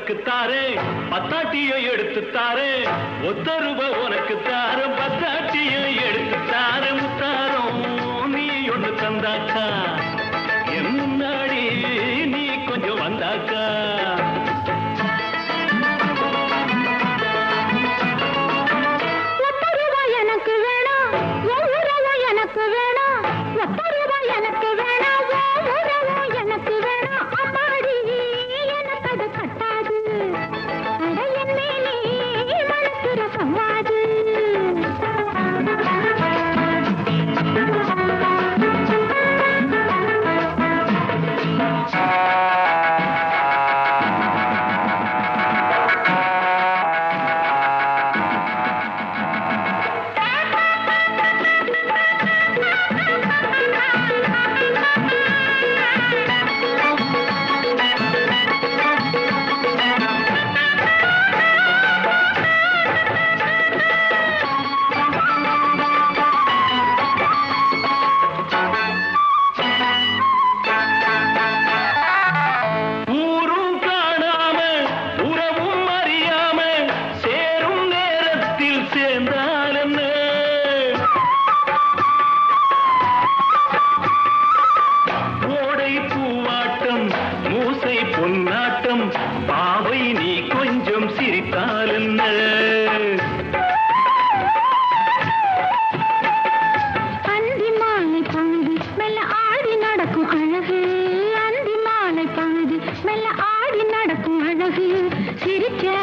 உனக்கு தாரே பத்தாட்டியை எடுத்து தாரே ஒத்த ரூபா உனக்கு தார பத்தாட்டியை எடுத்து தார முத்தாரம் நீ ஒண்ணு தந்தாக்கா என் முன்னாடி நீ கொஞ்சம் வந்தாக்கா பொன்னாட்டம் பாவை நீ கொஞ்சம் சிரித்தால் என்ன அந்தி மாலை பகுதி மெல்ல ஆடி நடக்கும் அழகு அந்தி மாலை பகுதி மெல்ல ஆடி நடக்கும் அழகு சிரிச்சா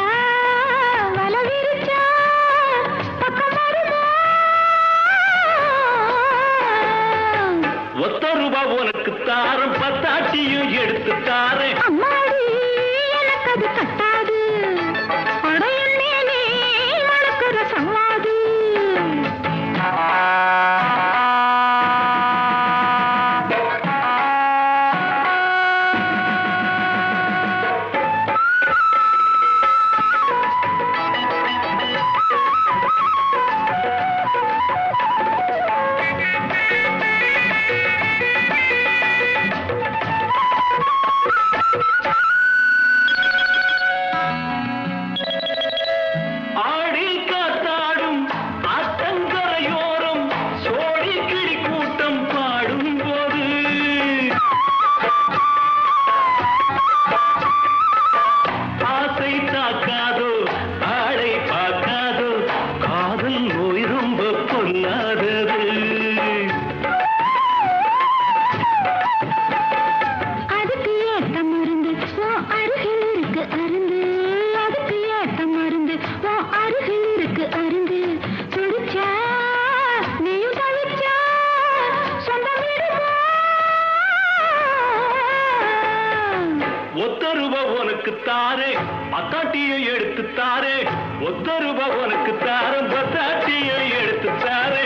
வல விரிச்சா பக்கம் வருமா ஒத்த ரூபா உனக்கு தாரம் பத்தாட்டியும் எடுத்து தாரேன் அம்மாடி எனக்கு அது கட்டாது அடையன்னே மணக்கிற சவாது ஒத்த ரூபா உனக்கு தாரே பத்தாட்டியை எடுத்து தாரே ஒத்த ரூபா உனக்கு தார பத்தாட்டியை எடுத்து தாரே